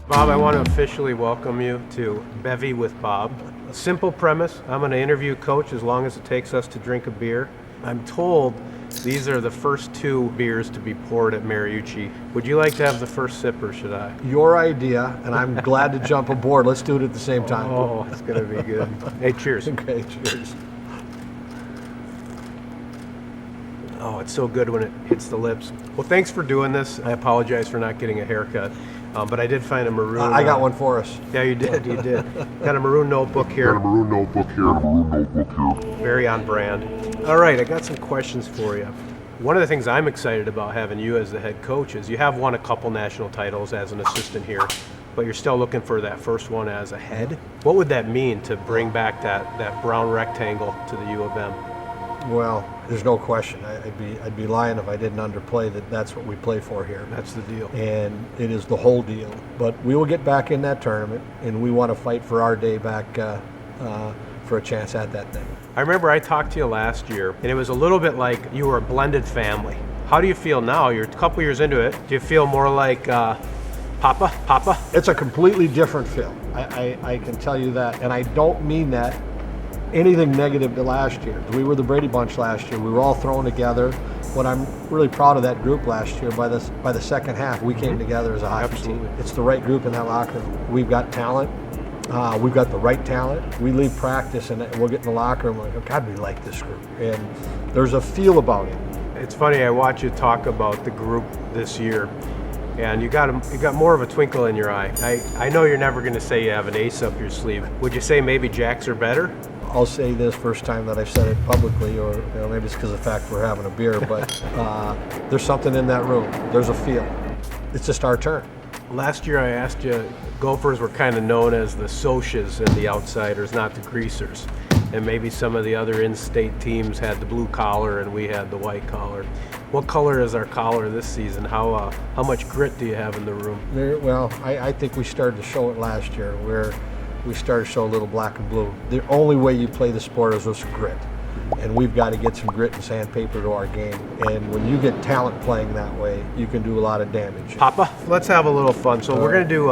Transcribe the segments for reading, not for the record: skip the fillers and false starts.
Bob, I want to officially welcome you to Bevvy with Bob. A simple premise, I'm going to interview Coach as long as it takes us to drink a beer. I'm told these are the first 2 beers to be poured at Mariucci. Would you like to have the first sip or should I? Your idea, and I'm glad to jump aboard. Let's do it at the same time. Oh, it's going to be good. Hey, cheers. Okay, cheers. Oh, it's so good when it hits the lips. Well, thanks for doing this. I apologize for not getting a haircut, but I did find a maroon. I got one for us. Yeah, you did. You did. Got a maroon notebook here. Very on brand. All right, I got some questions for you. One of the things I'm excited about having you as the head coach is you have won a couple national titles as an assistant here, but you're still looking for that first one as a head. What would that mean to bring back that brown rectangle to the U of M? Well, there's no question. I'd be lying if I didn't underplay that that's what we play for here. That's the deal. And it is the whole deal. But we will get back in that tournament, and we want to fight for our day back for a chance at that thing. I remember I talked to you last year, and it was a little bit like you were a blended family. How do you feel now? You're a couple years into it. Do you feel more like Papa? It's a completely different feel. I can tell you that, and I don't mean that anything negative to last year. We were the Brady Bunch last year. We were all thrown together. What I'm really proud of that group last year, by the second half, we came together as a hockey team. It's the right group in that locker room. We've got talent. We've got the right talent. We leave practice and we'll get in the locker room like, oh God, we like this group. And there's a feel about it. It's funny, I watch you talk about the group this year, and you got more of a twinkle in your eye. I know you're never going to say you have an ace up your sleeve. Would you say maybe Jacks are better? I'll say this first time that I've said it publicly, or maybe it's because of the fact we're having a beer, but there's something in that room. There's a feel. It's just our turn. Last year I asked you, Gophers were kind of known as the Socs and the outsiders, not the greasers. And maybe some of the other in-state teams had the blue collar and we had the white collar. What color is our collar this season? How much grit do you have in the room? Well, I think we started to show it last year, where we started to show a little black and blue. The only way you play the sport is with grit. And we've got to get some grit and sandpaper to our game. And when you get talent playing that way, you can do a lot of damage. Papa, let's have a little fun. So we're going to do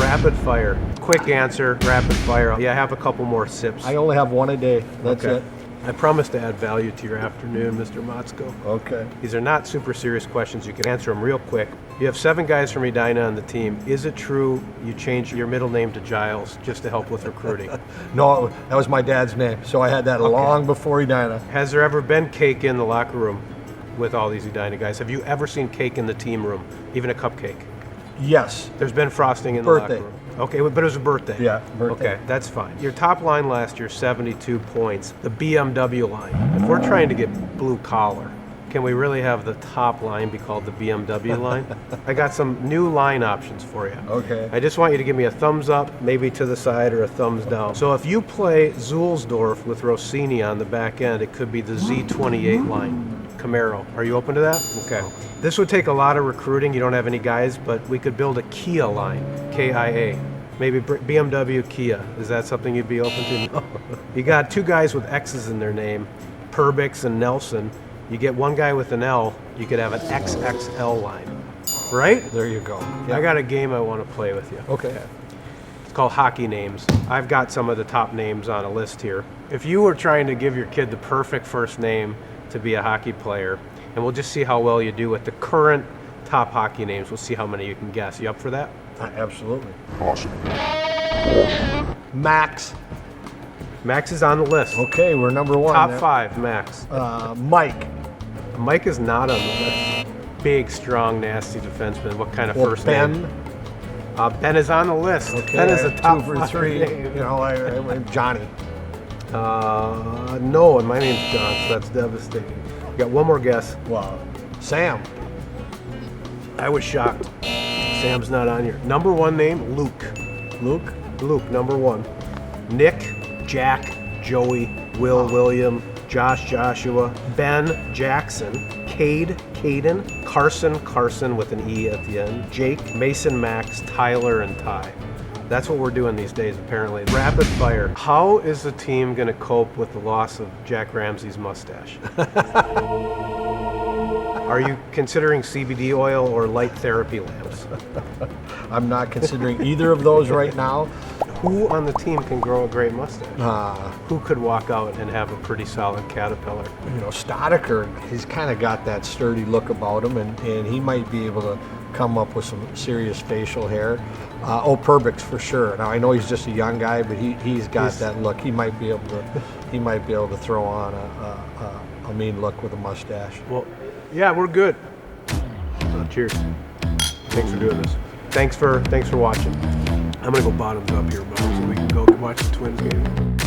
rapid fire. Quick answer, rapid fire. Yeah, I have a couple more sips. I only have one a day. That's it. I promise to add value to your afternoon, Mr. Motzko. Okay. These are not super serious questions. You can answer them real quick. You have 7 guys from Edina on the team. Is it true you changed your middle name to Giles just to help with recruiting? No, that was my dad's name, so I had that long before Edina. Has there ever been cake in the locker room with all these Edina guys? Have you ever seen cake in the team room, even a cupcake? Yes. There's been frosting in the locker room. Okay, but it was a birthday. Yeah, birthday. Okay, that's fine. Your top line last year, 72 points. The BMW line. If we're trying to get blue collar, can we really have the top line be called the BMW line? I got some new line options for you. Okay. I just want you to give me a thumbs up, maybe to the side, or a thumbs down. So if you play Zulsdorf with Rossini on the back end, it could be the Z28 line. Camaro. Are you open to that? Okay. This would take a lot of recruiting. You don't have any guys, but we could build a Kia line, KIA. Maybe BMW Kia. Is that something you'd be open to? No. You got 2 guys with X's in their name, Perbix and Nelson. You get 1 guy with an L, you could have an XXL line. Right? There you go. Yep. I got a game I want to play with you. Okay. It's called Hockey Names. I've got some of the top names on a list here. If you were trying to give your kid the perfect first name to be a hockey player, and we'll just see how well you do with the current top hockey names. We'll see how many you can guess. You up for that? Absolutely. Awesome. Max. Max is on the list. Okay, we're number 1. Top 5, Max. Mike. Mike is not on the list. Big, strong, nasty defenseman. What kind of first Ben. name? Ben is on the list. Okay, Ben is a top 2 for 5 3. name. You know, Johnny. No, and my name's John, so that's devastating. You got one more guess. Wow. Sam. I was shocked. Sam's not on here. Number 1 name, Luke. Luke. Luke, number 1. Nick, Jack, Joey, Will, William, Josh, Joshua, Ben, Jackson, Cade, Caden, Carson with an E at the end, Jake, Mason, Max, Tyler, and Ty. That's what we're doing these days, apparently. Rapid fire. How is the team going to cope with the loss of Jack Ramsey's mustache? Are Are you considering CBD oil or light therapy lamps? I'm not considering either of those right now. Who on the team can grow a great mustache? Who could walk out and have a pretty solid Caterpillar? You know, Stoddicker, he's kind of got that sturdy look about him, and he might be able to come up with some serious facial hair. Perbix for sure. Now I know he's just a young guy, but he's got that look. He might be able to throw on a mean look with a mustache. Well, yeah, we're good. Cheers. Thanks for doing this. Thanks for watching. I'm gonna go bottoms up here, bro, so we can go watch the Twins game.